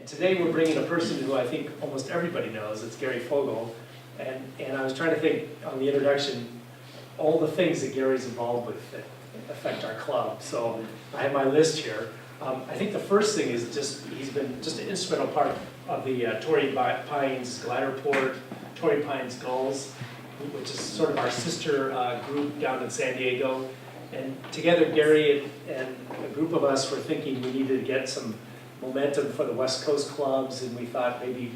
And today we're bringing a person who I think almost everybody knows. It's Gary Fogel. And I was trying to think on the introduction, all the things that Gary's involved with that affect our club. So I have my list here. I think the first thing is he's been just an instrumental part of the Torrey Pines Glider Port, Torrey Pines Gulls, which is sort of our sister group down in San Diego. And together, Gary and a group of us were thinking we needed to get some momentum for the West Coast clubs, and we thought maybe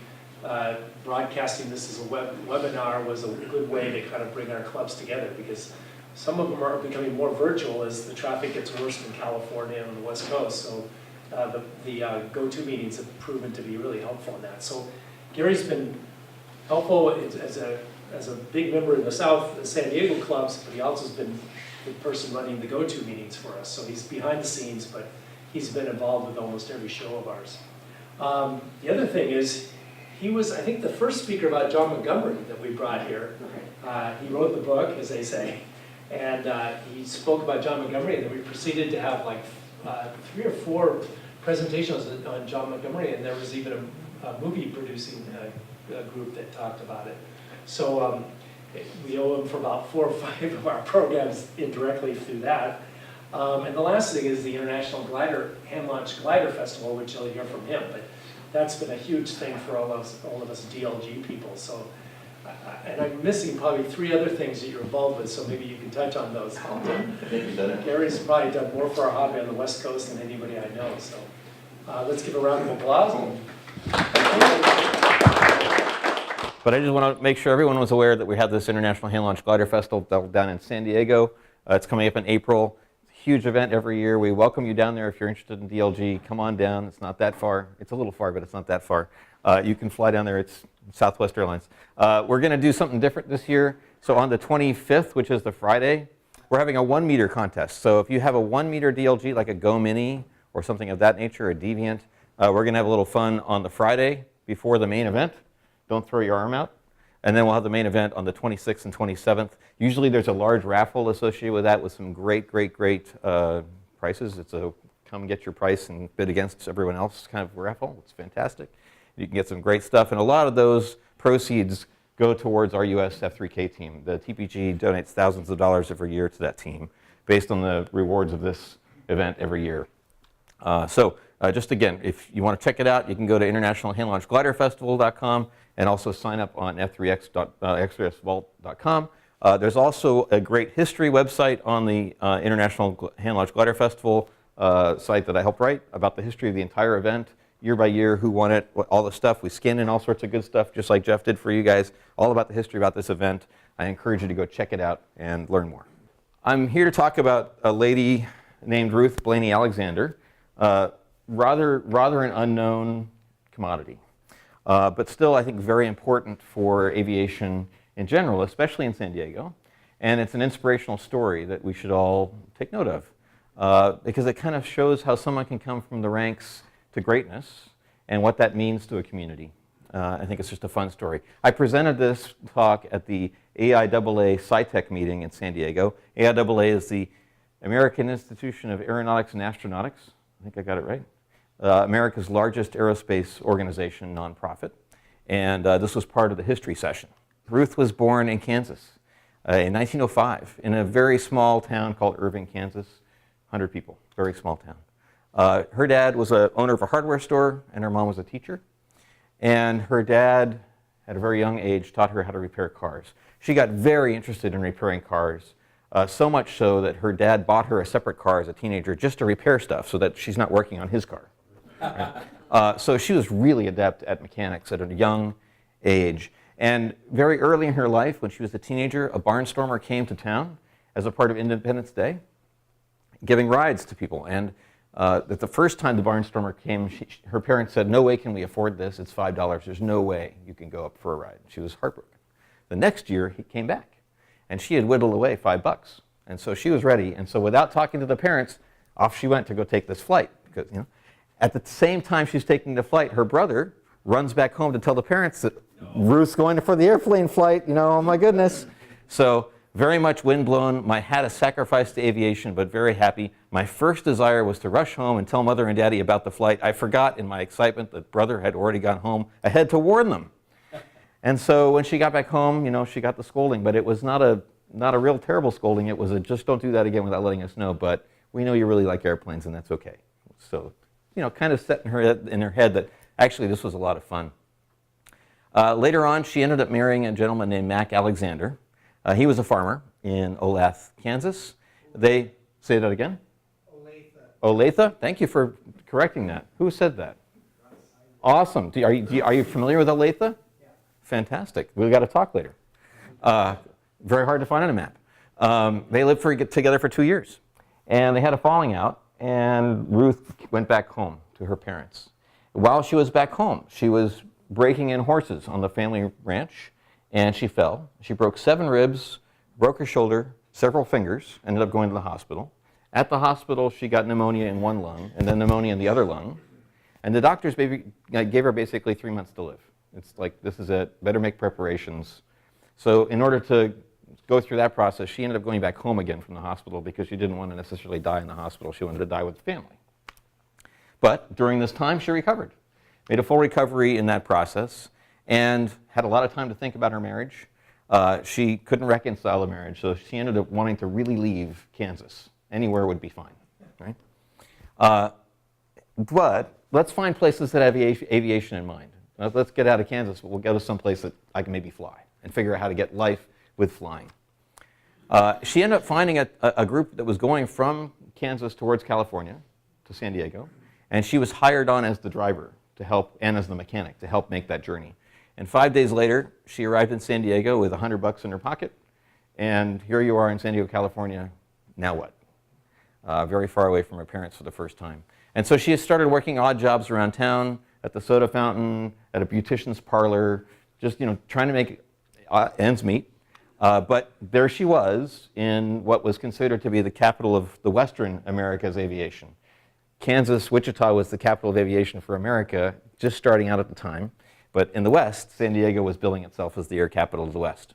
broadcasting this as a webinar was a good way to kind of bring our clubs together, because some of them are becoming more virtual as the traffic gets worse in California and on the West Coast. So the go-to meetings have proven to be really helpful in that. So Gary's been helpful as a big member in the South, the San Diego clubs, but he also has been the person running the go-to meetings for us. So he's behind the scenes, but he's been involved with almost every show of ours. The other thing is, he was, I think, the first speaker about John Montgomery that we brought here. He wrote the book, as they say, and he spoke about John Montgomery, and then we proceeded to have like 3 or 4 presentations on John Montgomery, and there was even a movie producing group that talked about it. So we owe him for about 4 or 5 of our programs indirectly through that. And the last thing is the International Hand-Launched Glider Festival, which you'll hear from him. But that's been a huge thing for all of us DLG people. So, and I'm missing probably 3 other things that you're involved with, so maybe you can touch on those. Gary's probably done more for our hobby on the West Coast than anybody I know. So let's give a round of applause. But I just want to make sure everyone was aware that we have this International Hand-Launched Glider Festival down in San Diego. It's coming up in April. Huge event every year. We welcome you down there if you're interested in DLG. Come on down. It's not that far. It's a little far, but it's not that far. You can fly down there. It's Southwest Airlines. We're going to do something different this year. So on the 25th, which is the Friday, we're having a 1-meter contest. So if you have a 1-meter DLG, like a Go Mini or something of that nature, a Deviant, we're going to have a little fun on the Friday before the main event. Don't throw your arm out. And then we'll have the main event on the 26th and 27th. Usually there's a large raffle associated with that with some great prices. It's a come get your price and bid against everyone else kind of raffle. It's fantastic. You can get some great stuff. And a lot of those proceeds go towards our US F3K team. The TPG donates thousands of dollars every year to that team based on the rewards of this event every year. Just again, if you want to check it out, you can go to internationalhandlaunchgliderfestival.com and also sign up on f3xvault.com. There's also a great history website on the International Hand-Launched Glider Festival site that I helped write about the history of the entire event, year by year, who won it, all the stuff. We skin in all sorts of good stuff, just like Jeff did for you guys, all about the history about this event. I encourage you to go check it out and learn more. I'm here to talk about a lady named Ruth Blaney Alexander. Rather an unknown commodity, but still I think very important for aviation in general, especially in San Diego. And it's an inspirational story that we should all take note of because it kind of shows how someone can come from the ranks to greatness and what that means to a community. I think it's just a fun story. I presented this talk at the AIAA SciTech meeting in San Diego. AIAA is the American Institution of Aeronautics and Astronautics. I think I got it right. America's largest aerospace organization, nonprofit. And this was part of the history session. Ruth was born in Kansas in 1905 in a very small town called Irving, Kansas. 100 people, very small town. Her dad was an owner of a hardware store and her mom was a teacher. And her dad, at a very young age, taught her how to repair cars. She got very interested in repairing cars. So much so that her dad bought her a separate car as a teenager just to repair stuff so that she's not working on his car. Right? So she was really adept at mechanics at a young age. And very early in her life, when she was a teenager, a barnstormer came to town as a part of Independence Day, giving rides to people. And the first time the barnstormer came, her parents said, "No way can we afford this. It's $5. There's no way you can go up for a ride." She was heartbroken. The next year, he came back. And she had whittled away $5. And so she was ready. And so without talking to the parents, off she went to go take this flight. Because, at the same time she's taking the flight, her brother runs back home to tell the parents that Ruth's going for the airplane flight. Oh my goodness. So very much windblown. My hat is sacrificed to aviation, but very happy. My first desire was to rush home and tell Mother and Daddy about the flight. I forgot in my excitement that Brother had already gone home. I had to warn them. And so when she got back home, you know, she got the scolding, but it was not a real terrible scolding. It was a just don't do that again without letting us know, but we know you really like airplanes and that's okay. So, you know, kind of set in her head that actually this was a lot of fun. Later on, she ended up marrying a gentleman named Mac Alexander. He was a farmer in Olathe, Kansas. They, say that again? Olathe. Olathe? Thank you for correcting that. Who said that? Awesome. Are you familiar with Olathe? Yeah. Fantastic. We've got to talk later. Very hard to find on a map. They lived together for 2 years. And they had a falling out, and Ruth went back home to her parents. While she was back home, she was breaking in horses on the family ranch, and she fell. She broke 7 ribs, broke her shoulder, several fingers, ended up going to the hospital. At the hospital, she got pneumonia in one lung, and then pneumonia in the other lung. And the doctors gave her basically 3 months to live. It's like, this is it, better make preparations. So in order to go through that process, she ended up going back home again from the hospital because she didn't want to necessarily die in the hospital. She wanted to die with the family. But during this time, she recovered. Made a full recovery in that process and had a lot of time to think about her marriage. She couldn't reconcile the marriage, so she ended up wanting to really leave Kansas. Anywhere would be fine, right? But let's find places that have aviation in mind. Let's get out of Kansas, but we'll go to some place that I can maybe fly and figure out how to get life with flying. She ended up finding a group that was going from Kansas towards California to San Diego, and she was hired on as the driver to help, and as the mechanic to help make that journey. And 5 days later, she arrived in San Diego with $100 in her pocket, and here you are in San Diego, California. Now what? Very far away from her parents for the first time. And so she started working odd jobs around town, at the soda fountain, at a beautician's parlor, just trying to make ends meet. But there she was in what was considered to be the capital of the Western America's aviation. Kansas, Wichita was the capital of aviation for America, just starting out at the time. But in the West, San Diego was billing itself as the air capital of the West.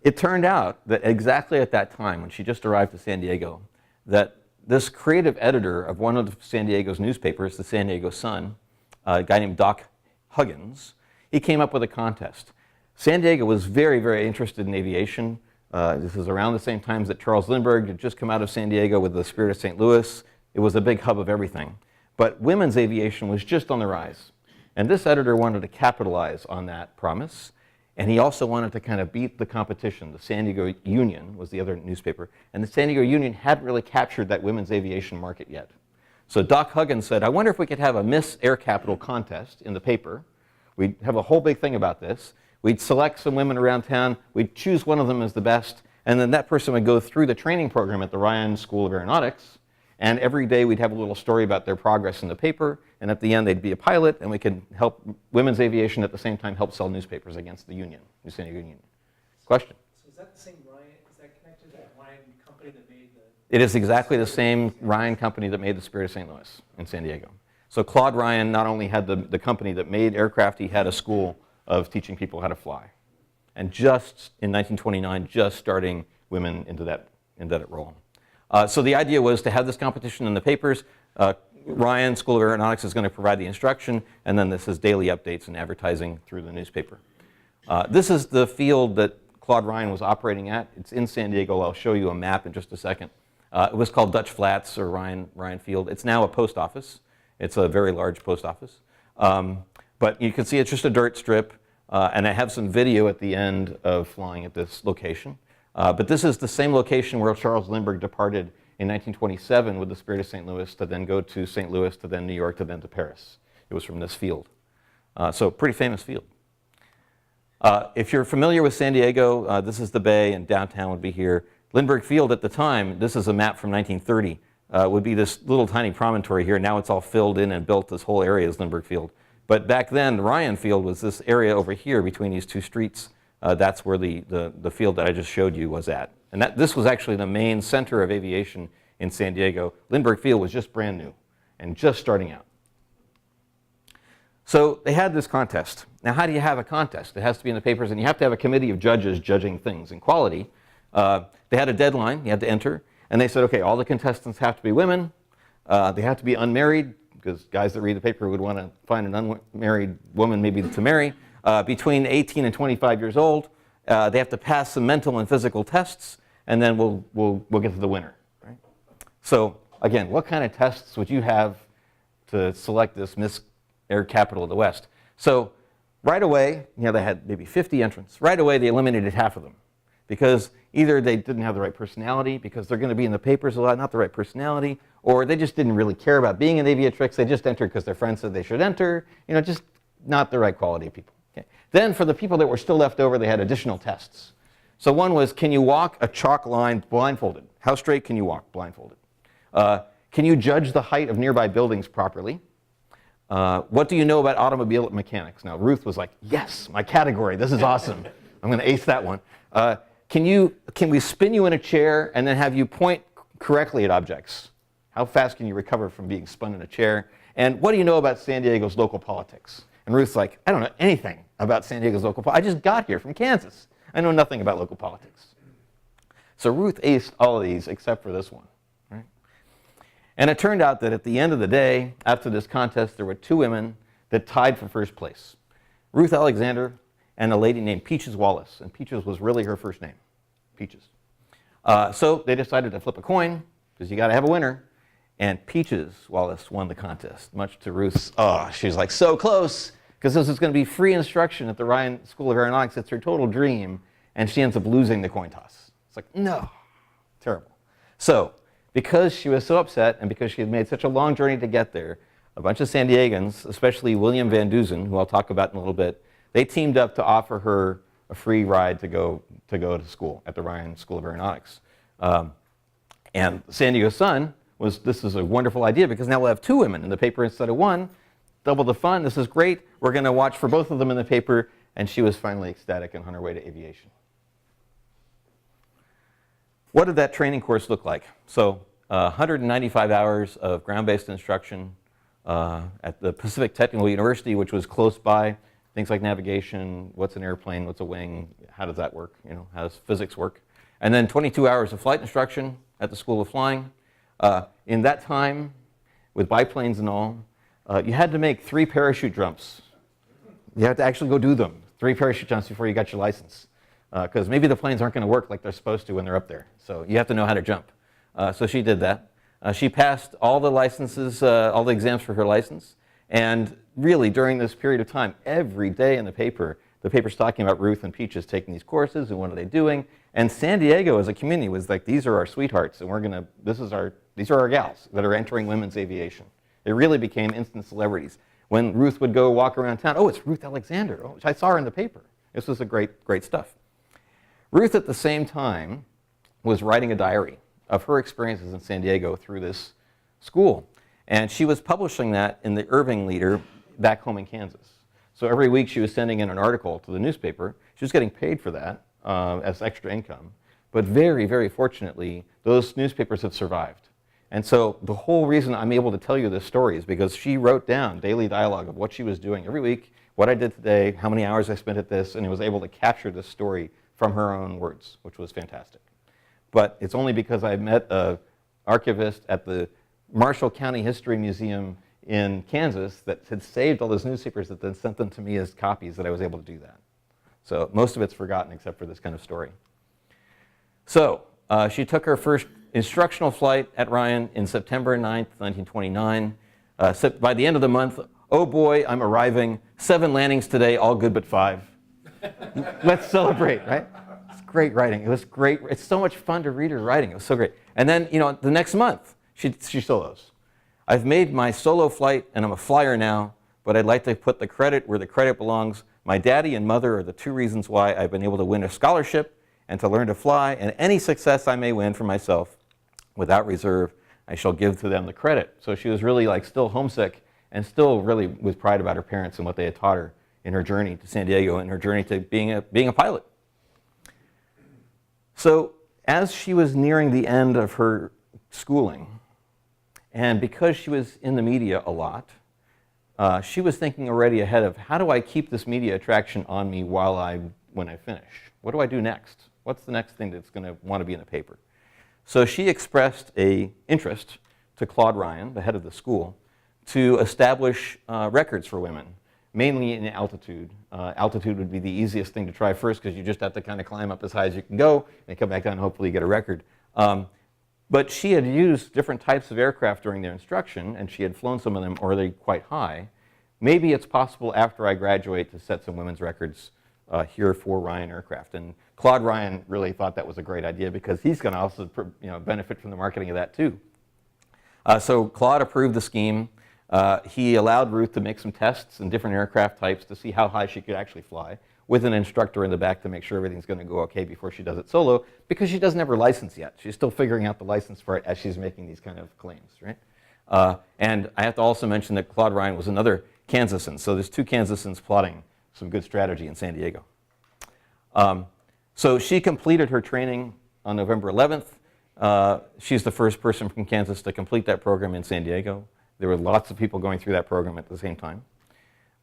It turned out that exactly at that time, when she just arrived to San Diego, that this creative editor of one of San Diego's newspapers, the San Diego Sun, a guy named Doc Huggins, he came up with a contest. San Diego was very, very interested in aviation. This is around the same times that Charles Lindbergh had just come out of San Diego with the Spirit of St. Louis. It was a big hub of everything. But women's aviation was just on the rise. And this editor wanted to capitalize on that promise. And he also wanted to kind of beat the competition. The San Diego Union was the other newspaper. And the San Diego Union hadn't really captured that women's aviation market yet. So Doc Huggins said, I wonder if we could have a Miss Air Capital contest in the paper. We'd have a whole big thing about this. We'd select some women around town. We'd choose one of them as the best. And then that person would go through the training program at the Ryan School of Aeronautics. And every day we'd have a little story about their progress in the paper. And at the end, they'd be a pilot. And we could help women's aviation at the same time help sell newspapers against the union, the San Diego Union. Question? So is that the same Ryan? Is that connected to that Ryan company that made the... It is exactly the same Ryan company that made the Spirit of St. Louis in San Diego. So Claude Ryan not only had the company that made aircraft, he had a school of teaching people how to fly. And just in 1929, just starting women into that role. So the idea was to have this competition in the papers. Ryan School of Aeronautics is going to provide the instruction, and then this is daily updates and advertising through the newspaper. This is the field that Claude Ryan was operating at. It's in San Diego. I'll show you a map in just a second. It was called Dutch Flats or Ryan Field. It's now a post office. It's a very large post office. But you can see it's just a dirt strip, and I have some video at the end of flying at this location. But this is the same location where Charles Lindbergh departed in 1927 with the Spirit of St. Louis to then go to St. Louis, to then New York, to then to Paris. It was from this field. So pretty famous field. If you're familiar with San Diego, this is the bay and downtown would be here. Lindbergh Field at the time, this is a map from 1930, would be this little tiny promontory here. Now it's all filled in and built. This whole area is Lindbergh Field. But back then, Ryan Field was this area over here between these two streets. That's where the field that I just showed you was at. And this was actually the main center of aviation in San Diego. Lindbergh Field was just brand new and just starting out. So they had this contest. Now, how do you have a contest? It has to be in the papers, and you have to have a committee of judges judging things in quality. They had a deadline. You had to enter. And they said, OK, all the contestants have to be women. They have to be unmarried, because guys that read the paper would want to find an unmarried woman maybe to marry. Between 18 and 25 years old. They have to pass some mental and physical tests, and then we'll get to the winner. Right? So again, what kind of tests would you have to select this Miss Air Capital of the West? So right away, they had maybe 50 entrants. Right away, they eliminated half of them because either they didn't have the right personality, because they're going to be in the papers a lot, not the right personality, or they just didn't really care about being an aviatrix. They just entered because their friends said they should enter. Just not the right quality of people. Okay. Then for the people that were still left over, they had additional tests. So one was, can you walk a chalk line blindfolded? How straight can you walk blindfolded? Can you judge the height of nearby buildings properly? What do you know about automobile mechanics? Now, Ruth was like, yes, my category. This is awesome. I'm going to ace that one. Can we spin you in a chair and then have you point correctly at objects? How fast can you recover from being spun in a chair? And what do you know about San Diego's local politics? And Ruth's like, I don't know anything about San Diego's local politics. I just got here from Kansas. I know nothing about local politics. So Ruth aced all of these except for this one. Right? And it turned out that at the end of the day, after this contest, there were two women that tied for first place. Ruth Alexander and a lady named Peaches Wallace. And Peaches was really her first name, Peaches. So they decided to flip a coin, because you got to have a winner. And Peaches Wallace won the contest, much to Ruth's, she's like so close, because this is going to be free instruction at the Ryan School of Aeronautics. It's her total dream, and she ends up losing the coin toss. It's like, no, terrible. So because she was so upset, and because she had made such a long journey to get there, a bunch of San Diegans, especially William Van Duzen, who I'll talk about in a little bit, they teamed up to offer her a free ride to go to school at the Ryan School of Aeronautics. And San Diego Sun was, this is a wonderful idea because now we'll have two women in the paper instead of one. Double the fun. This is great. We're going to watch for both of them in the paper. And she was finally ecstatic and on her way to aviation. What did that training course look like? So 195 hours of ground-based instruction at the Pacific Technical University, which was close by. Things like navigation, what's an airplane, what's a wing, how does that work, how does physics work? And then 22 hours of flight instruction at the School of Flying. In that time, with biplanes and all, you had to make 3 parachute jumps. You had to actually go do them, 3 parachute jumps before you got your license. Because maybe the planes aren't going to work like they're supposed to when they're up there. So you have to know how to jump. So she did that. She passed all the licenses, all the exams for her license. And really, during this period of time, every day in the paper's talking about Ruth and Peaches taking these courses and what are they doing. And San Diego as a community was like, these are our sweethearts, and these are our gals that are entering women's aviation. They really became instant celebrities. When Ruth would go walk around town, oh, it's Ruth Alexander. Oh, I saw her in the paper. This was a great stuff. Ruth, at the same time, was writing a diary of her experiences in San Diego through this school. And she was publishing that in the Irving Leader back home in Kansas. So every week she was sending in an article to the newspaper. She was getting paid for that as extra income. But very, very fortunately, those newspapers have survived. And so the whole reason I'm able to tell you this story is because she wrote down daily dialogue of what she was doing every week, what I did today, how many hours I spent at this, and was able to capture this story from her own words, which was fantastic. But it's only because I met an archivist at the Marshall County History Museum in Kansas that had saved all those newspapers that then sent them to me as copies that I was able to do that. So most of it's forgotten except for this kind of story. So she took her first instructional flight at Ryan in September 9th, 1929. By the end of the month, oh boy, I'm arriving. 7 landings today, all good but 5. Let's celebrate, right? It's great writing. It was great. It's so much fun to read her writing. It was so great. And then, the next month, she solos. I've made my solo flight, and I'm a flyer now, but I'd like to put the credit where the credit belongs. My daddy and mother are the 2 reasons why I've been able to win a scholarship and to learn to fly, and any success I may win for myself, without reserve, I shall give to them the credit. So she was really still homesick and still really with pride about her parents and what they had taught her in her journey to San Diego and her journey to being a pilot. So as she was nearing the end of her schooling, and because she was in the media a lot, she was thinking already ahead of how do I keep this media attraction on me when I finish? What do I do next? What's the next thing that's going to want to be in the paper? So she expressed an interest to Claude Ryan, the head of the school, to establish records for women, mainly in altitude. Altitude would be the easiest thing to try first because you just have to kind of climb up as high as you can go and come back down and hopefully get a record. But she had used different types of aircraft during their instruction, and she had flown some of them already quite high. Maybe it's possible after I graduate to set some women's records here for Ryan aircraft. And Claude Ryan really thought that was a great idea because he's going to also benefit from the marketing of that too. So Claude approved the scheme. He allowed Ruth to make some tests in different aircraft types to see how high she could actually fly, with an instructor in the back to make sure everything's going to go okay before she does it solo, because she doesn't have her license yet. She's still figuring out the license part as she's making these kind of claims, right? And I have to also mention that Claude Ryan was another Kansasan, so there's two Kansasans plotting some good strategy in San Diego. So she completed her training on November 11th. She's the first person from Kansas to complete that program in San Diego. There were lots of people going through that program at the same time.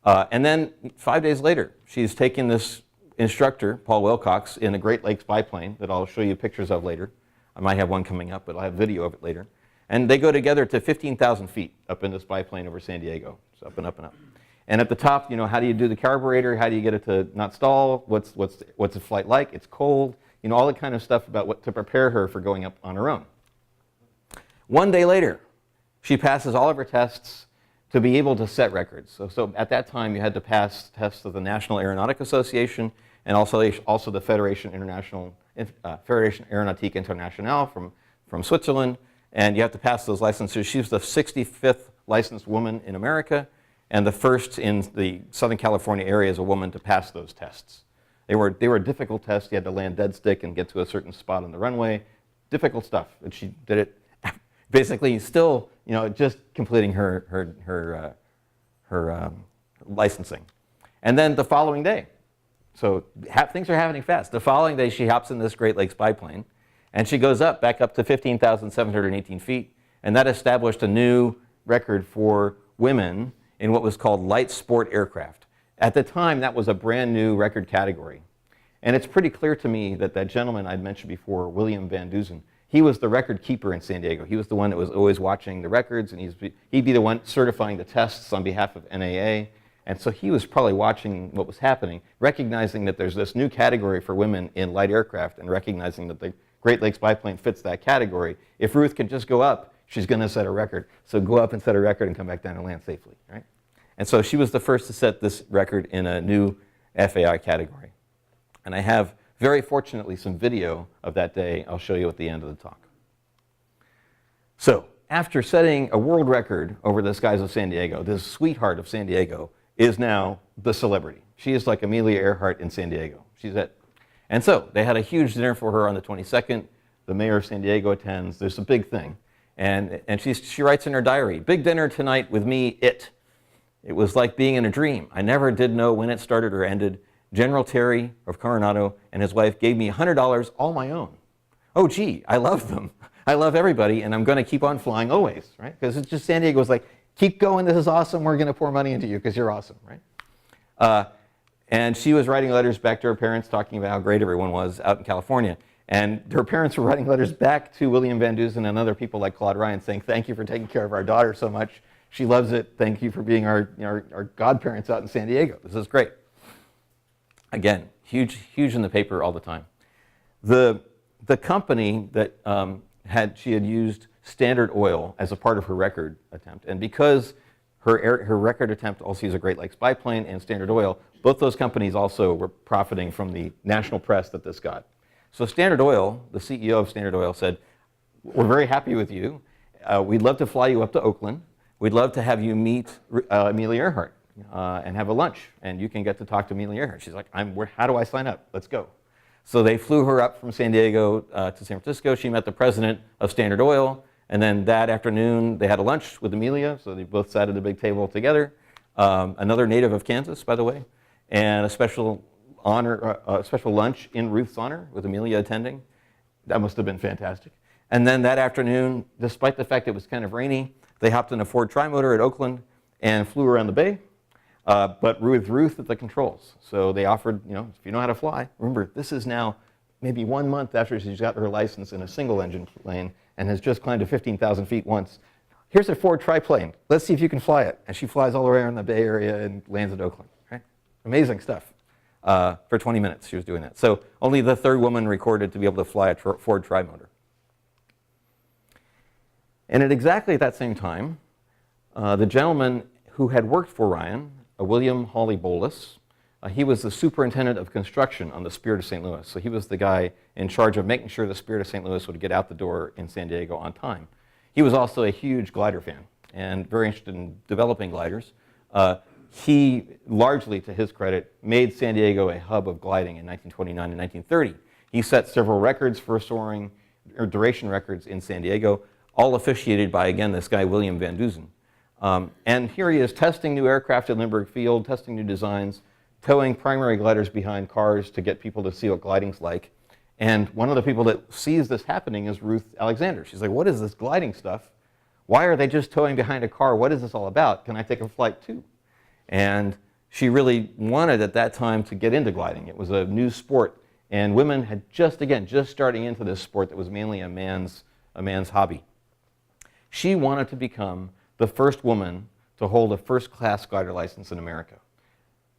And then 5 days later, she's taken this instructor, Paul Wilcox, in a Great Lakes biplane that I'll show you pictures of later. I might have one coming up, but I'll have video of it later. And they go together to 15,000 feet up in this biplane over San Diego. So up and up and up. And at the top, how do you do the carburetor? How do you get it to not stall? What's the flight like? It's cold. All the kind of stuff about what to prepare her for going up on her own. 1 day later, she passes all of her tests to be able to set records. So at that time, you had to pass tests of the National Aeronautic Association and also the Fédération Aéronautique Internationale from Switzerland. And you have to pass those licenses. She was the 65th licensed woman in America and the first in the Southern California area as a woman to pass those tests. They were difficult tests. You had to land dead stick and get to a certain spot on the runway. Difficult stuff. And she did it basically still, just completing her licensing. And then the following day, so things are happening fast. The following day, she hops in this Great Lakes biplane, and she goes back up to 15,718 feet, and that established a new record for women in what was called light sport aircraft. At the time, that was a brand new record category. And it's pretty clear to me that that gentleman I'd mentioned before, William Van Dusen, he was the record keeper in San Diego. He was the one that was always watching the records, and he'd be the one certifying the tests on behalf of NAA. And so he was probably watching what was happening, recognizing that there's this new category for women in light aircraft, and recognizing that the Great Lakes biplane fits that category. If Ruth can just go up, she's going to set a record. So go up and set a record and come back down and land safely, right? And so she was the first to set this record in a new FAI category. And I have, very fortunately, some video of that day I'll show you at the end of the talk. So after setting a world record over the skies of San Diego, this sweetheart of San Diego is now the celebrity. She is like Amelia Earhart in San Diego. She's it. And so they had a huge dinner for her on the 22nd. The mayor of San Diego attends. There's a big thing. And she writes in her diary, "Big dinner tonight with me, it. It was like being in a dream. I never did know when it started or ended. General Terry of Coronado and his wife gave me $100 all my own. Oh, gee, I love them. I love everybody, and I'm going to keep on flying always, right? Because it's just San Diego was like, keep going, this is awesome, we're going to pour money into you because you're awesome, right? And she was writing letters back to her parents talking about how great everyone was out in California. And her parents were writing letters back to William Van Dusen and other people like Claude Ryan saying, thank you for taking care of our daughter so much. She loves it. Thank you for being our godparents out in San Diego. This is great. Again, huge in the paper all the time. The company that she had used Standard Oil as a part of her record attempt, and because her record attempt also used a Great Lakes biplane and Standard Oil, both those companies also were profiting from the national press that this got. So Standard Oil, the CEO of Standard Oil said, we're very happy with you. We'd love to fly you up to Oakland. We'd love to have you meet Amelia Earhart and have a lunch, and you can get to talk to Amelia Earhart. She's like, how do I sign up? Let's go. So they flew her up from San Diego to San Francisco. She met the president of Standard Oil, and then that afternoon they had a lunch with Amelia, so they both sat at a big table together. Another native of Kansas, by the way, and a special lunch in Ruth's honor with Amelia attending. That must have been fantastic. And then that afternoon, despite the fact it was kind of rainy, they hopped in a Ford Trimotor at Oakland, and flew around the bay, but with Ruth at the controls. So they offered, if you know how to fly, remember, this is now maybe 1 month after she's got her license in a single engine plane and has just climbed to 15,000 feet once. Here's a Ford triplane. Let's see if you can fly it. And she flies all the way around the Bay Area and lands at Oakland. Right? Amazing stuff. For 20 minutes, she was doing that. So only the third woman recorded to be able to fly a Ford trimotor. And at exactly that same time, the gentleman who had worked for Ryan, William Hawley Bolus, he was the superintendent of construction on the Spirit of St. Louis. So he was the guy in charge of making sure the Spirit of St. Louis would get out the door in San Diego on time. He was also a huge glider fan and very interested in developing gliders. He, largely to his credit, made San Diego a hub of gliding in 1929 and 1930. He set several records for soaring, or duration records in San Diego, all officiated by, again, this guy, William Van Dusen. And here he is testing new aircraft at Lindbergh Field, testing new designs, towing primary gliders behind cars to get people to see what gliding's like. And one of the people that sees this happening is Ruth Alexander. She's like, what is this gliding stuff? Why are they just towing behind a car? What is this all about? Can I take a flight too? And she really wanted at that time to get into gliding. It was a new sport. And women had just starting into this sport that was mainly a man's hobby. She wanted to become the first woman to hold a first-class glider license in America.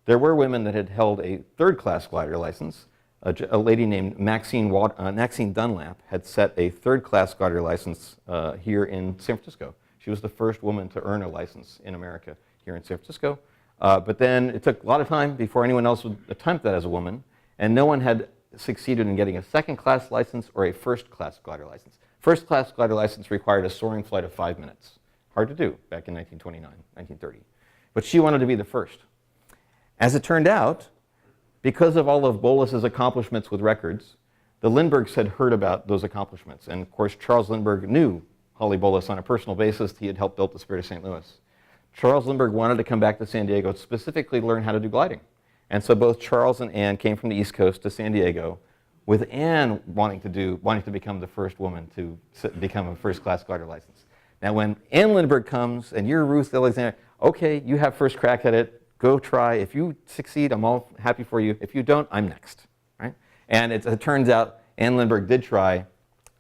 There were women that had held a third-class glider license. A lady named Maxine Dunlap had set a third-class glider license here in San Francisco. She was the first woman to earn a license in America here in San Francisco. But then it took a lot of time before anyone else would attempt that as a woman, and no one had succeeded in getting a second-class license or a first-class glider license. First-class glider license required a soaring flight of 5 minutes. Hard to do back in 1929, 1930. But she wanted to be the first. As it turned out, because of all of Bolus's accomplishments with records, the Lindberghs had heard about those accomplishments. And of course, Charles Lindbergh knew Hawley Bolus on a personal basis. He had helped build the Spirit of St. Louis. Charles Lindbergh wanted to come back to San Diego to specifically learn how to do gliding. And so both Charles and Anne came from the East Coast to San Diego, with Anne wanting to become the first woman to become a first-class glider license. Now, when Anne Lindbergh comes and you're Ruth Alexander, okay, you have first crack at it. Go try. If you succeed, I'm all happy for you. If you don't, I'm next, right? And it turns out Anne Lindbergh did try,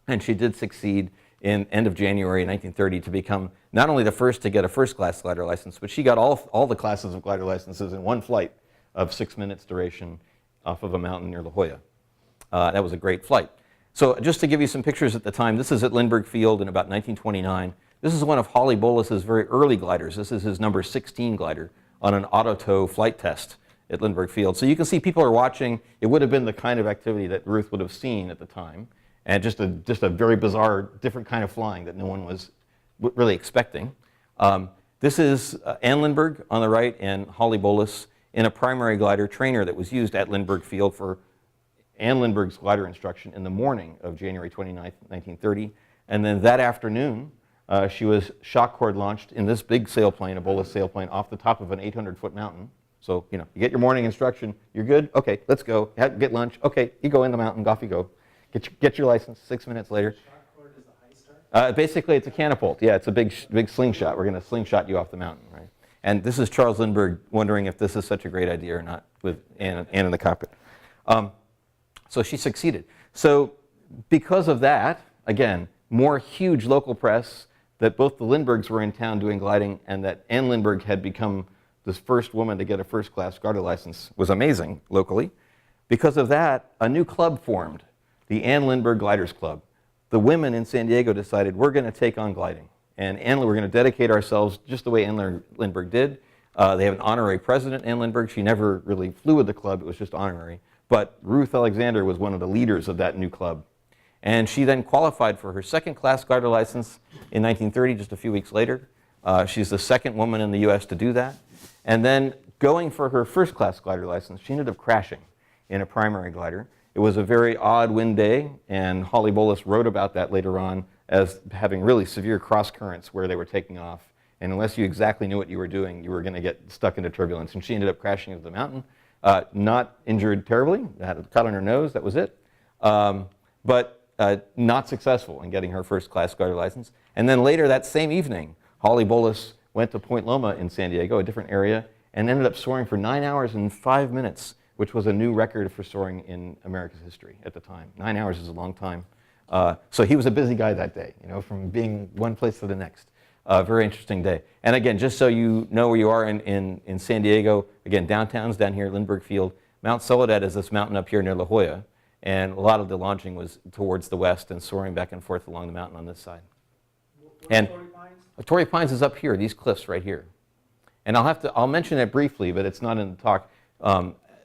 and she did succeed in end of January 1930 to become not only the first to get a first-class glider license, but she got all the classes of glider licenses in one flight of 6 minutes duration off of a mountain near La Jolla. That was a great flight. So just to give you some pictures at the time, this is at Lindbergh Field in about 1929. This is one of Hawley Bolus's very early gliders. This is his number 16 glider on an auto-tow flight test at Lindbergh Field. So you can see people are watching. It would have been the kind of activity that Ruth would have seen at the time, and just a very bizarre, different kind of flying that no one was really expecting. This is Anne Lindbergh on the right and Hawley Bolus in a primary glider trainer that was used at Lindbergh Field for Anne Lindbergh's glider instruction in the morning of January 29th, 1930. And then that afternoon, she was shock cord launched in this big sailplane, a Bolus sailplane, off the top of an 800-foot mountain. So, you get your morning instruction. You're good? Okay, let's go. Get lunch. Okay, you go in the mountain. Off you go. Get your license 6 minutes later. Shock cord is a high start? Basically, it's a catapult. Yeah, it's a big slingshot. We're going to slingshot you off the mountain, right? And this is Charles Lindbergh wondering if this is such a great idea or not with Anne in the cockpit. So she succeeded. So because of that, again, more huge local press, that both the Lindberghs were in town doing gliding and that Anne Lindbergh had become this first woman to get a first-class glider license was amazing locally. Because of that, a new club formed, the Anne Lindbergh Gliders Club. The women in San Diego decided, we're going to take on gliding. And we're going to dedicate ourselves just the way Anne Lindbergh did. They have an honorary president, Anne Lindbergh. She never really flew with the club. It was just honorary. But Ruth Alexander was one of the leaders of that new club. And she then qualified for her second-class glider license in 1930, just a few weeks later. She's the second woman in the US to do that. And then going for her first-class glider license, she ended up crashing in a primary glider. It was a very odd wind day, and Hawley Bolus wrote about that later on as having really severe cross currents where they were taking off. And unless you exactly knew what you were doing, you were going to get stuck into turbulence. And she ended up crashing into the mountain, not injured terribly, had a cut on her nose, that was it. But not successful in getting her first-class glider license. And then later that same evening, Hawley Bolus went to Point Loma in San Diego, a different area, and ended up soaring for 9 hours and 5 minutes, which was a new record for soaring in America's history at the time. 9 hours is a long time. So he was a busy guy that day, from being one place to the next. Very interesting day. And again, just so you know where you are in San Diego, again, downtown's down here, Lindbergh Field. Mount Soledad is this mountain up here near La Jolla, and a lot of the launching was towards the west and soaring back and forth along the mountain on this side. And Torrey Pines is up here, these cliffs right here. And I'll mention it briefly, but it's not in the talk.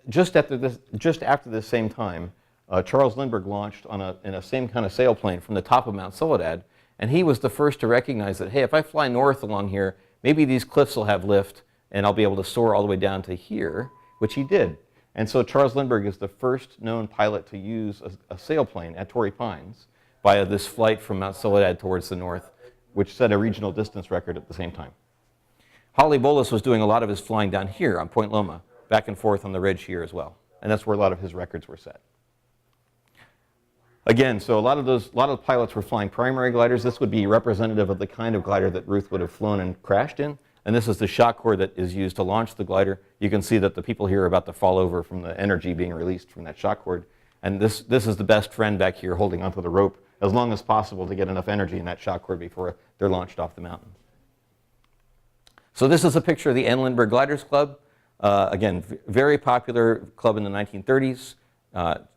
Just after this same time, Charles Lindbergh launched in a same kind of sailplane from the top of Mount Soledad, and he was the first to recognize that, hey, if I fly north along here, maybe these cliffs will have lift, and I'll be able to soar all the way down to here, which he did. And so Charles Lindbergh is the first known pilot to use a sailplane at Torrey Pines by this flight from Mount Soledad towards the north, which set a regional distance record at the same time. Holly Bolus was doing a lot of his flying down here on Point Loma, back and forth on the ridge here as well. And that's where a lot of his records were set. Again, so a lot of pilots were flying primary gliders. This would be representative of the kind of glider that Ruth would have flown and crashed in. And this is the shock cord that is used to launch the glider. You can see that the people here are about to fall over from the energy being released from that shock cord. And this is the best friend back here holding onto the rope as long as possible to get enough energy in that shock cord before they're launched off the mountain. So this is a picture of the Ann Lindbergh Gliders Club. Again, very popular club in the 1930s.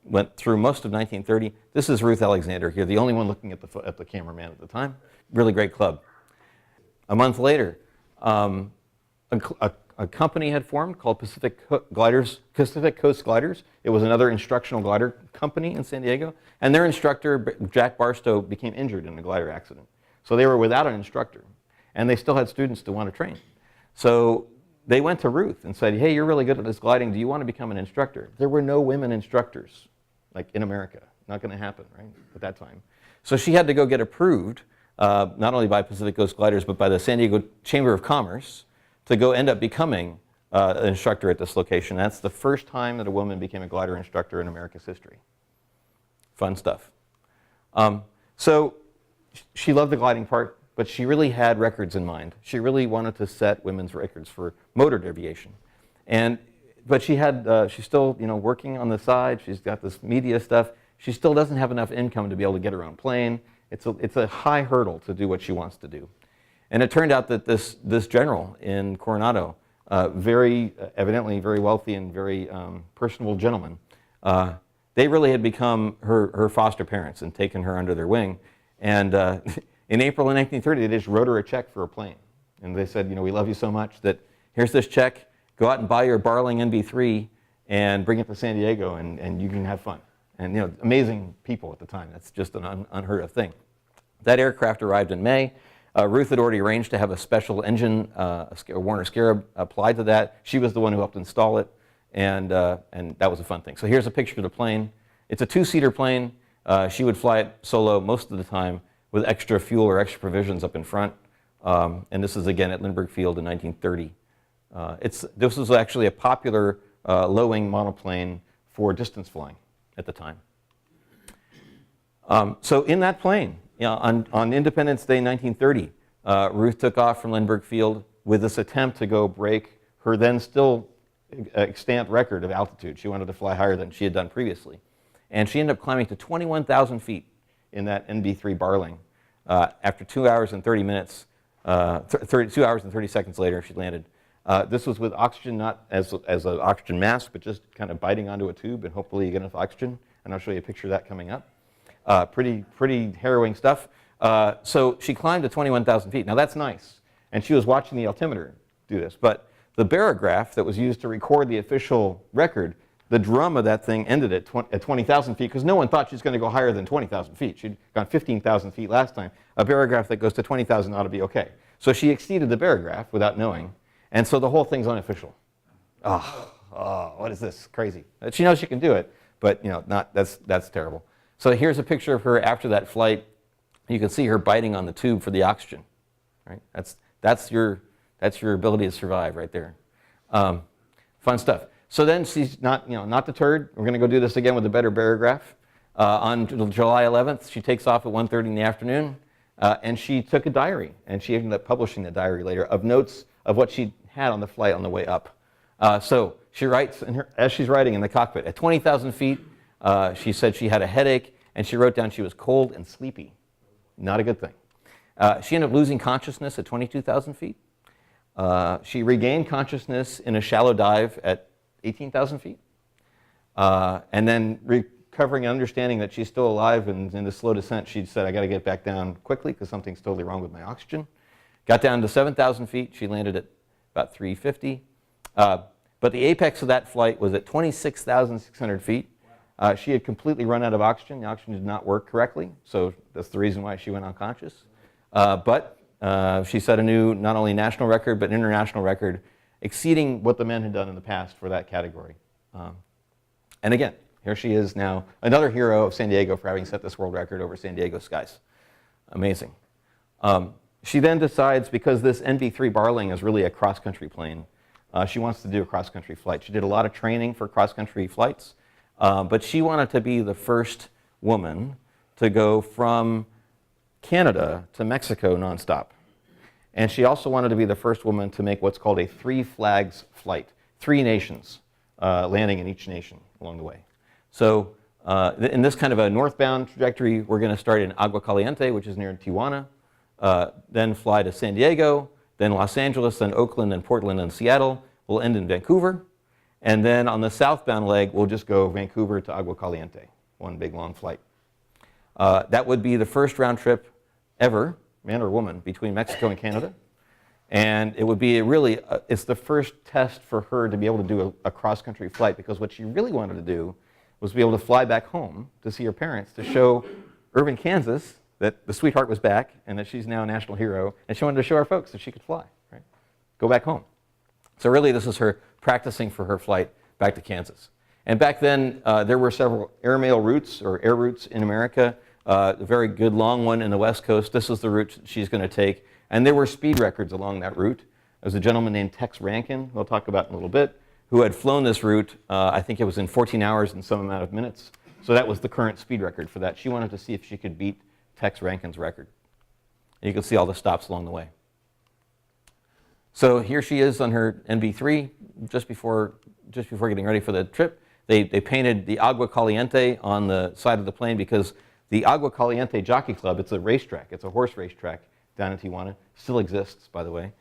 Went through most of 1930. This is Ruth Alexander here, the only one looking at the cameraman at the time. Really great club. A month later, a company had formed called Pacific Coast Gliders. It was another instructional glider company in San Diego, and their instructor, Jack Barstow, became injured in a glider accident. So they were without an instructor, and they still had students to want to train. So they went to Ruth and said, hey, you're really good at this gliding. Do you want to become an instructor? There were no women instructors, like in America. Not going to happen, right, at that time. So she had to go get approved, not only by Pacific Coast Gliders, but by the San Diego Chamber of Commerce, to go end up becoming an instructor at this location. That's the first time that a woman became a glider instructor in America's history. Fun stuff. So she loved the gliding part, but she really had records in mind. She really wanted to set women's records for motored aviation. But she's still working on the side. She's got this media stuff. She still doesn't have enough income to be able to get her own plane. It's a high hurdle to do what she wants to do. And it turned out that this general in Coronado, evidently very wealthy and very personable gentleman, they really had become her foster parents and taken her under their wing. And in April of 1930, they just wrote her a check for a plane. And they said, we love you so much that here's this check. Go out and buy your Barling NB3 and bring it to San Diego, and you can have fun. And amazing people at the time. That's just an unheard of thing. That aircraft arrived in May. Ruth had already arranged to have a special engine, a Warner Scarab, applied to that. She was the one who helped install it, and that was a fun thing. So here's a picture of the plane. It's a two-seater plane. She would fly it solo most of the time with extra fuel or extra provisions up in front. And this is again at Lindbergh Field in 1930. This was actually a popular low-wing monoplane for distance flying at the time. So in that plane, on Independence Day 1930, Ruth took off from Lindbergh Field with this attempt to go break her then still extant record of altitude. She wanted to fly higher than she had done previously. And she ended up climbing to 21,000 feet in that NB3 Barling. After 2 hours and 30 minutes, 2 hours and 30 seconds later, she landed. This was with oxygen, not as an oxygen mask, but just kind of biting onto a tube, and hopefully you get enough oxygen. And I'll show you a picture of that coming up. Pretty harrowing stuff. So she climbed to 21,000 feet. Now that's nice. And she was watching the altimeter do this. But the barograph that was used to record the official record, the drum of that thing ended at 20,000 feet because no one thought she was going to go higher than 20,000 feet. She'd gone 15,000 feet last time. A barograph that goes to 20,000 ought to be okay. So she exceeded the barograph without knowing. And so the whole thing's unofficial. Oh, what is this? Crazy. She knows she can do it, but that's terrible. So here's a picture of her after that flight. You can see her biting on the tube for the oxygen. Right? That's your ability to survive right there. Fun stuff. So then she's not deterred. We're going to go do this again with a better barograph. On July 11th, she takes off at 1:30 in the afternoon. And she took a diary, and she ended up publishing the diary later of notes of what she had on the flight on the way up. So she writes, as she's writing in the cockpit, at 20,000 feet, she said she had a headache, and she wrote down she was cold and sleepy. Not a good thing. She ended up losing consciousness at 22,000 feet. She regained consciousness in a shallow dive at 18,000 feet. And then recovering and understanding that she's still alive and in the slow descent, she said, I got to get back down quickly because something's totally wrong with my oxygen. Got down to 7,000 feet. She landed at about 350. But the apex of that flight was at 26,600 feet. She had completely run out of oxygen. The oxygen did not work correctly, so that's the reason why she went unconscious. But she set a new, not only national record, but international record, exceeding what the men had done in the past for that category. And again, here she is now, another hero of San Diego for having set this world record over San Diego skies. Amazing. She then decides, because this NV3 Barling is really a cross-country plane, she wants to do a cross-country flight. She did a lot of training for cross-country flights, but she wanted to be the first woman to go from Canada to Mexico nonstop. And she also wanted to be the first woman to make what's called a 3 flags flight, 3 nations landing in each nation along the way. So in this kind of a northbound trajectory, we're going to start in Agua Caliente, which is near Tijuana, then fly to San Diego, then Los Angeles, then Oakland, then Portland, and Seattle. We'll end in Vancouver. And then on the southbound leg, we'll just go Vancouver to Agua Caliente, one big long flight. That would be the first round trip ever, man or woman, between Mexico and Canada. And it would be really, it's the first test for her to be able to do a cross-country flight, because what she really wanted to do was be able to fly back home to see her parents, to show Irving, Kansas, that the sweetheart was back and that she's now a national hero, and she wanted to show our folks that she could fly, right? Go back home. So really this is her practicing for her flight back to Kansas. And back then there were several airmail routes or air routes in America, a very good long one in the West Coast. This is the route she's going to take. And there were speed records along that route. There was a gentleman named Tex Rankin, we'll talk about in a little bit, who had flown this route, I think it was in 14 hours and some amount of minutes. So that was the current speed record for that. She wanted to see if she could beat Tex Rankin's record. And you can see all the stops along the way. So here she is on her NV3, just before getting ready for the trip. They painted the Agua Caliente on the side of the plane because the Agua Caliente Jockey Club, it's a racetrack, it's a horse racetrack down in Tijuana, still exists, by the way.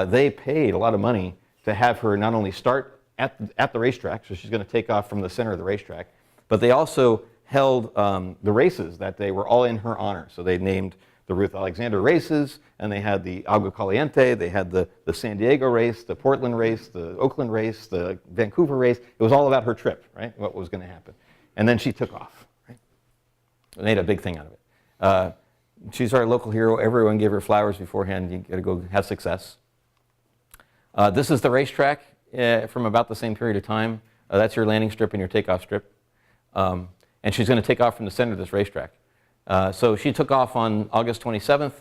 They paid a lot of money to have her not only start at the racetrack, so she's going to take off from the center of the racetrack, but they also held the races that day were all in her honor. So they named the Ruth Alexander races, and they had the Agua Caliente, they had the San Diego race, the Portland race, the Oakland race, the Vancouver race. It was all about her trip, right? What was going to happen. And then she took off, right? They made a big thing out of it. She's our local hero. Everyone gave her flowers beforehand. You got to go have success. This is the racetrack from about the same period of time. That's your landing strip and your takeoff strip. And she's going to take off from the center of this racetrack. So she took off on August 27th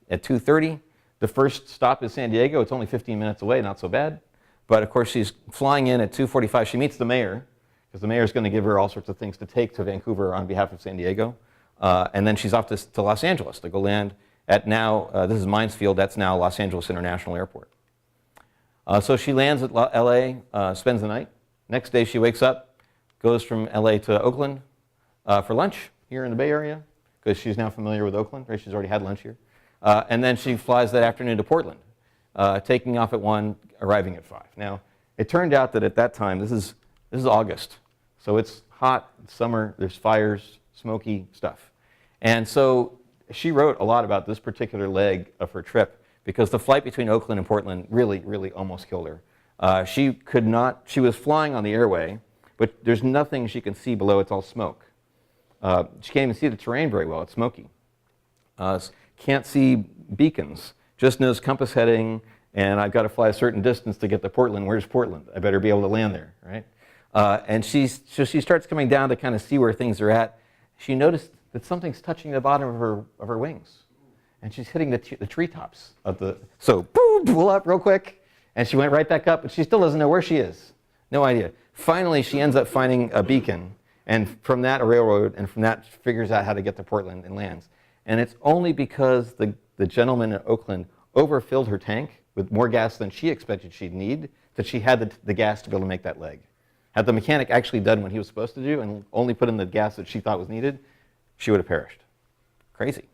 at 2:30. The first stop is San Diego. It's only 15 minutes away, not so bad. But of course, she's flying in at 2:45. She meets the mayor, because the mayor is going to give her all sorts of things to take to Vancouver on behalf of San Diego. And then she's off to Los Angeles to go land at now, this is Mines Field, that's now Los Angeles International Airport. So she lands at LA, spends the night. Next day she wakes up, goes from LA to Oakland for lunch here in the Bay Area, because she's now familiar with Oakland, right? She's already had lunch here. And then she flies that afternoon to Portland, taking off at 1, arriving at 5. Now, it turned out that at that time, this is August, so it's hot, it's summer, there's fires, smoky stuff. And so she wrote a lot about this particular leg of her trip, because the flight between Oakland and Portland really, really almost killed her. She was flying on the airway, but there's nothing she can see below, it's all smoke. She can't even see the terrain very well, it's smoky. Can't see beacons, just knows compass heading, and I've got to fly a certain distance to get to Portland. Where's Portland? I better be able to land there, right? And she starts coming down to kind of see where things are at. She noticed that something's touching the bottom of her wings, and she's hitting the treetops of the. So boom, pull up real quick, and she went right back up, but she still doesn't know where she is. No idea. Finally, she ends up finding a beacon, and from that a railroad, and from that figures out how to get to Portland and lands. And it's only because the gentleman in Oakland overfilled her tank with more gas than she expected she'd need that she had the gas to be able to make that leg. Had the mechanic actually done what he was supposed to do and only put in the gas that she thought was needed, she would have perished. Crazy.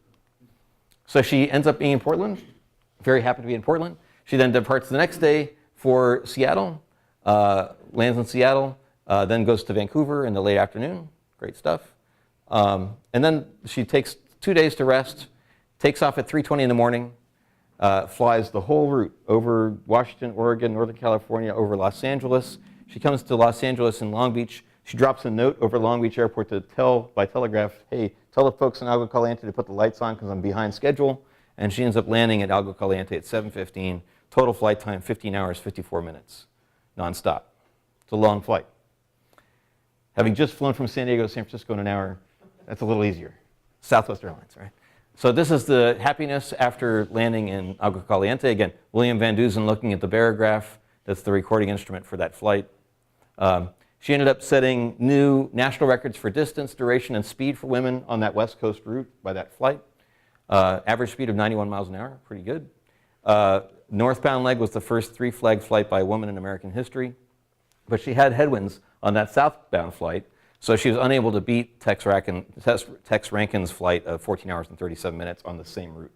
So she ends up being in Portland, very happy to be in Portland. She then departs the next day for Seattle, lands in Seattle, then goes to Vancouver in the late afternoon. Great stuff. And then she takes 2 days to rest, takes off at 3:20 in the morning, flies the whole route over Washington, Oregon, Northern California, over Los Angeles. She comes to Los Angeles and Long Beach. She drops a note over Long Beach Airport to tell by telegraph, hey, tell the folks in Agua Caliente to put the lights on because I'm behind schedule. And she ends up landing at Agua Caliente at 7:15. Total flight time, 15 hours, 54 minutes, nonstop. It's a long flight. Having just flown from San Diego to San Francisco in an hour, that's a little easier. Southwest Airlines, right? So this is the happiness after landing in Agua Caliente. Again, William Van Dusen looking at the barograph. That's the recording instrument for that flight. She ended up setting new national records for distance, duration, and speed for women on that West Coast route by that flight. Average speed of 91 miles an hour, pretty good. Northbound leg was the first three-flag flight by a woman in American history. But she had headwinds on that southbound flight, so she was unable to beat Tex Rankin's flight of 14 hours and 37 minutes on the same route.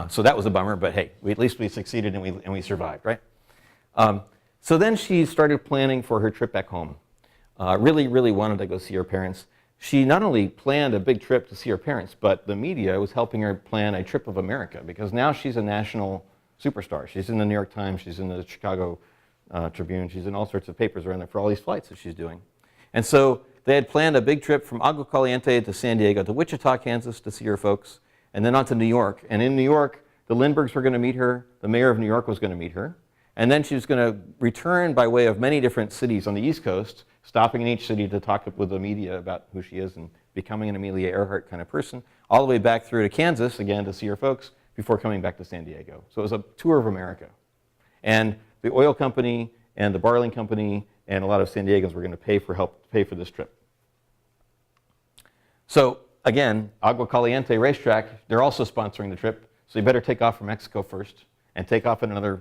So that was a bummer, but hey, at least we succeeded and we survived, right? So then she started planning for her trip back home. Really, really wanted to go see her parents. She not only planned a big trip to see her parents, but the media was helping her plan a trip of America because now she's a national superstar. She's in the New York Times, she's in the Chicago Tribune, she's in all sorts of papers around there for all these flights that she's doing. And so they had planned a big trip from Agua Caliente to San Diego to Wichita, Kansas to see her folks, and then on to New York. And in New York, the Lindberghs were going to meet her, the mayor of New York was going to meet her, and then she was going to return by way of many different cities on the East Coast, stopping in each city to talk with the media about who she is and becoming an Amelia Earhart kind of person, all the way back through to Kansas, again, to see her folks, before coming back to San Diego. So it was a tour of America. And the oil company and the barley company and a lot of San Diegans were going to pay for this trip. So again, Agua Caliente racetrack, they're also sponsoring the trip, so you better take off from Mexico first and take off in another,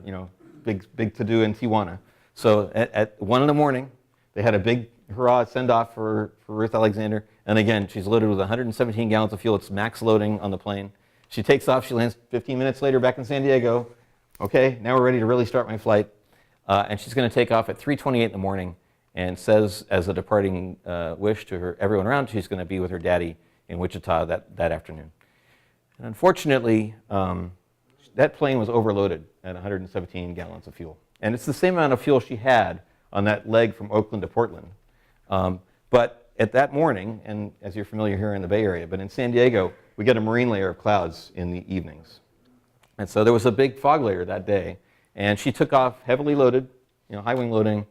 big to-do in Tijuana. So at 1 in the morning, they had a big hurrah send-off for Ruth Alexander, and again, she's loaded with 117 gallons of fuel. It's max loading on the plane. She takes off, she lands 15 minutes later back in San Diego. Okay, now we're ready to really start my flight. And she's going to take off at 3:28 in the morning and says as a departing wish to everyone around, she's going to be with her daddy in Wichita that afternoon. And unfortunately, that plane was overloaded at 117 gallons of fuel. And it's the same amount of fuel she had on that leg from Oakland to Portland. But at that morning, and as you're familiar here in the Bay Area, but in San Diego, we get a marine layer of clouds in the evenings. And so there was a big fog layer that day. And she took off heavily loaded, high wing loading,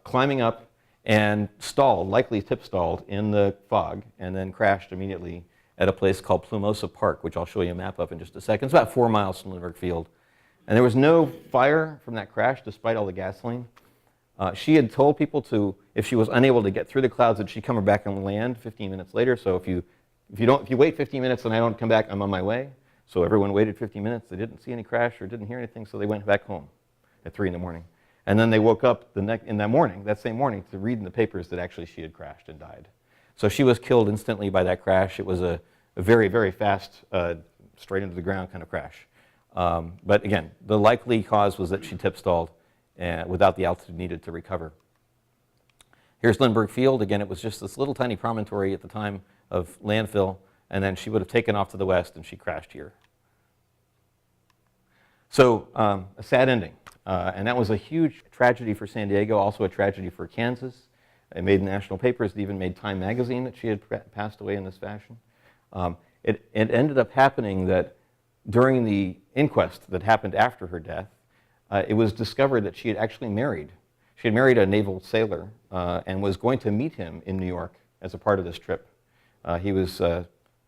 climbing up and stalled, likely tip stalled in the fog, and then crashed immediately at a place called Plumosa Park, which I'll show you a map of in just a second. It's about 4 miles from Lindbergh Field. And there was no fire from that crash despite all the gasoline. She had told people if she was unable to get through the clouds, that she'd come back and land 15 minutes later. So if you wait 15 minutes and I don't come back, I'm on my way. So everyone waited 15 minutes. They didn't see any crash or didn't hear anything, so they went back home at 3 in the morning. And then they woke up that same morning, to read in the papers that actually she had crashed and died. So she was killed instantly by that crash. It was a very, very fast, straight into the ground kind of crash. But again, the likely cause was that she tip stalled without the altitude needed to recover. Here's Lindbergh Field. Again, it was just this little tiny promontory at the time of landfill, and then she would have taken off to the west and she crashed here. So a sad ending. And that was a huge tragedy for San Diego, also a tragedy for Kansas. It made national papers. It even made Time magazine that she had passed away in this fashion. It ended up happening that during the inquest that happened after her death, it was discovered that she had actually married. She had married a naval sailor and was going to meet him in New York as a part of this trip. He was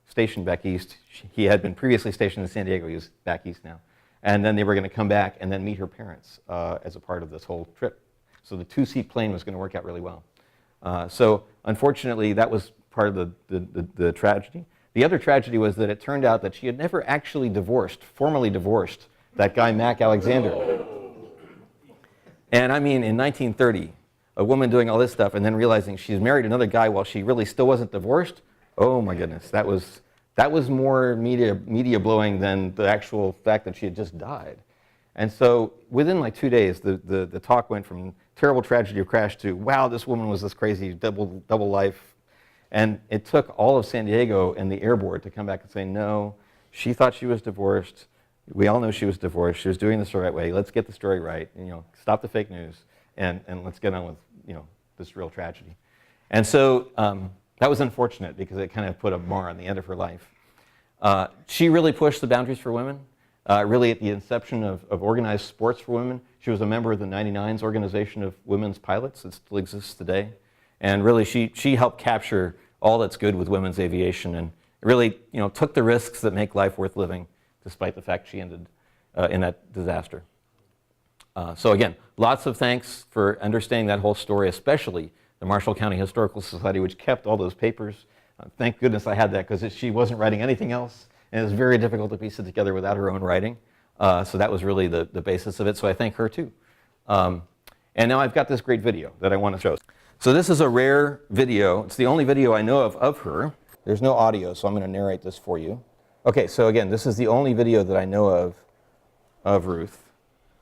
stationed back east. He had been previously stationed in San Diego. He was back east now. And then they were going to come back and then meet her parents as a part of this whole trip. So the two-seat plane was going to work out really well. So unfortunately, that was part of the tragedy. The other tragedy was that it turned out that she had never actually formally divorced that guy, Mac Alexander. And I mean, in 1930, a woman doing all this stuff and then realizing she's married another guy while she really still wasn't divorced, oh my goodness, that was more media blowing than the actual fact that she had just died. And so within like 2 days, the talk went from terrible tragedy of crash to, wow, this woman was this crazy double life. And it took all of San Diego and the air board to come back and say, no, she thought she was divorced. We all know she was divorced. She was doing this the right way. Let's get the story right. And, stop the fake news and let's get on with this real tragedy. And so that was unfortunate because it kind of put a mar on the end of her life. She really pushed the boundaries for women. Really at the inception of organized sports for women. She was a member of the 99's organization of women's pilots that still exists today. And really she helped capture all that's good with women's aviation and really took the risks that make life worth living despite the fact she ended in that disaster. So again, lots of thanks for understanding that whole story, especially the Marshall County Historical Society, which kept all those papers. Thank goodness I had that because she wasn't writing anything else. And it was very difficult to piece it together without her own writing. So that was really the basis of it. So I thank her too. And now I've got this great video that I want to show. So this is a rare video. It's the only video I know of her. There's no audio, so I'm going to narrate this for you. Okay, so again, this is the only video that I know of Ruth.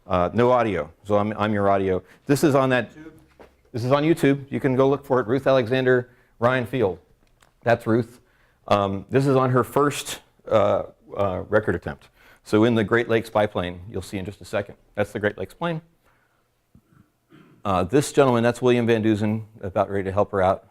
No audio, so I'm your audio. This is on This is on YouTube. You can go look for it. Ruth Alexander, Ryan Field. That's Ruth. This is on her first record attempt. So in the Great Lakes biplane, you'll see in just a second. That's the Great Lakes plane. This gentleman, that's William Van Dusen, about ready to help her out.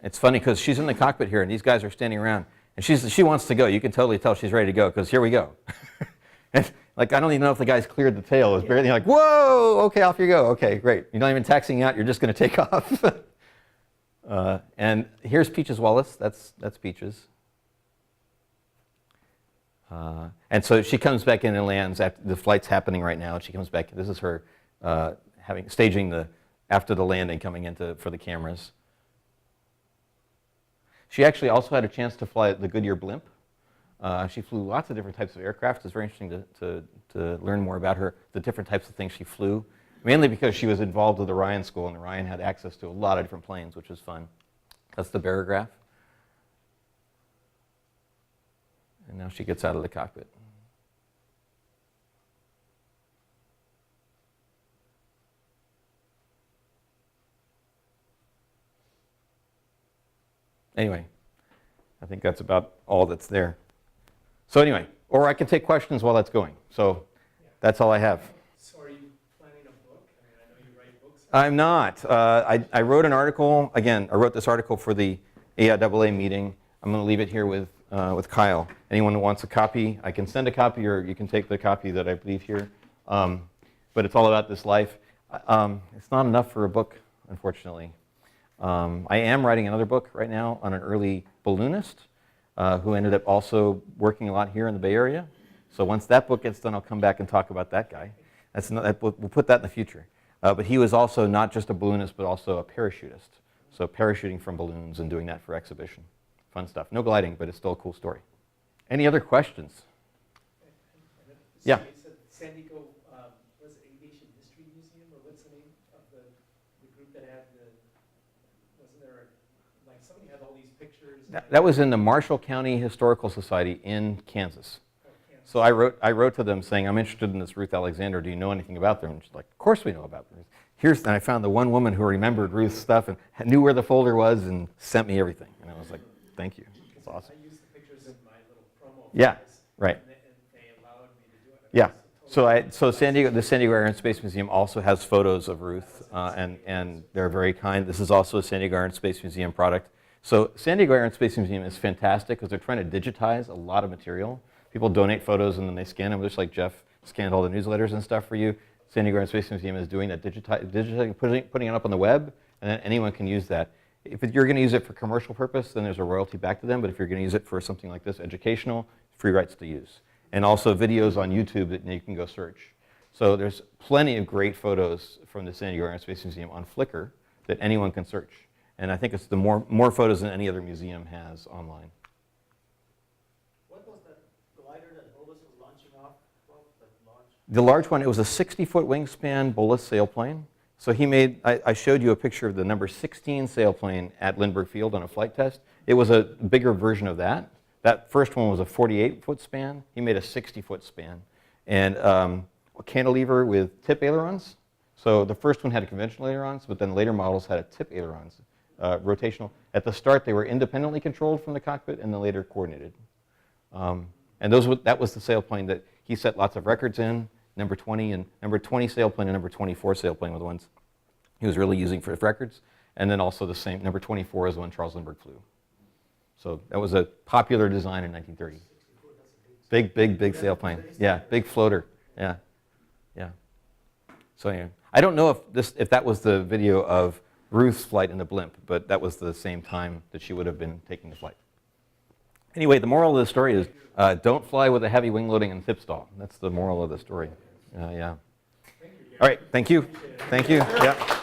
It's funny because she's in the cockpit here and these guys are standing around and she wants to go. You can totally tell she's ready to go because here we go. And, like, I don't even know if the guy's cleared the tail. It's barely like, whoa, okay, off you go. Okay, great. You're not even taxiing out. You're just going to take off. And here's Peaches Wallace. That's Peaches. And so she comes back in and lands. The flight's happening right now. She comes back. This is her staging after the landing, coming into for the cameras. She actually also had a chance to fly the Goodyear blimp. She flew lots of different types of aircraft. It's very interesting to learn more about her, the different types of things she flew, mainly because she was involved with the Ryan School, and the Ryan had access to a lot of different planes, which was fun. That's the barograph. And now she gets out of the cockpit. Anyway, I think that's about all that's there. So anyway, or I can take questions while that's going. So that's all I have. So are you planning a book? I mean, I know you write books. I'm not. I wrote an article. Again, I wrote this article for the AIAA meeting. I'm going to leave it here with Kyle. Anyone who wants a copy, I can send a copy, or you can take the copy that I leave here. But it's all about this life. It's not enough for a book, unfortunately. I am writing another book right now on an early balloonist who ended up also working a lot here in the Bay Area. So once that book gets done, I'll come back and talk about that guy. We'll put that in the future. But he was also not just a balloonist, but also a parachutist. So parachuting from balloons and doing that for exhibition. Fun stuff. No gliding, but it's still a cool story. Any other questions? Yeah. You said San Diego, was it Aviation History Museum, or what's the name of the group that had wasn't there, like, somebody had all these pictures? That was in the Marshall County Historical Society in Kansas. Kansas. So I wrote to them saying, I'm interested in this Ruth Alexander. Do you know anything about them? And she's like, of course we know about Ruth. And I found the one woman who remembered Ruth's stuff and knew where the folder was and sent me everything. And I was like, thank you. That's awesome. I used the pictures in my little promo. Yeah, for this, right. And they allowed me to do it. Yeah. Totally So the San Diego Air and Space Museum also has photos of Ruth, and they're very kind. This is also a San Diego Air and Space Museum product. So San Diego Air and Space Museum is fantastic because they're trying to digitize a lot of material. People donate photos and then they scan them, just like Jeff scanned all the newsletters and stuff for you. San Diego Air and Space Museum is doing that, digitizing, putting it up on the web, and then anyone can use that. If you're going to use it for commercial purpose, then there's a royalty back to them. But if you're going to use it for something like this, educational, free rights to use. And also videos on YouTube that you can go search. So there's plenty of great photos from the San Diego Air and Space Museum on Flickr that anyone can search. And I think it's the more photos than any other museum has online. What was that glider that Otis was launching off? The large one, it was a 60-foot wingspan Bullis sailplane. So he made, I showed you a picture of the number 16 sailplane at Lindbergh Field on a flight test. It was a bigger version of that. That first one was a 48-foot span. He made a 60-foot span. And a cantilever with tip ailerons. So the first one had conventional ailerons, but then later models had a tip ailerons, rotational. At the start, they were independently controlled from the cockpit, and then later coordinated. And that was the sailplane that he set lots of records in. Number 20 sailplane and number 24 sailplane were the ones he was really using for records. And then also the same, number 24 is the one Charles Lindbergh flew. So that was a popular design in 1930. Big sailplane. Yeah, big floater. Yeah. So anyway, I don't know if that was the video of Ruth's flight in the blimp, but that was the same time that she would have been taking the flight. Anyway, the moral of the story is don't fly with a heavy wing loading and tip stall. That's the moral of the story. Yeah. All right, thank you. Thank you. Yeah.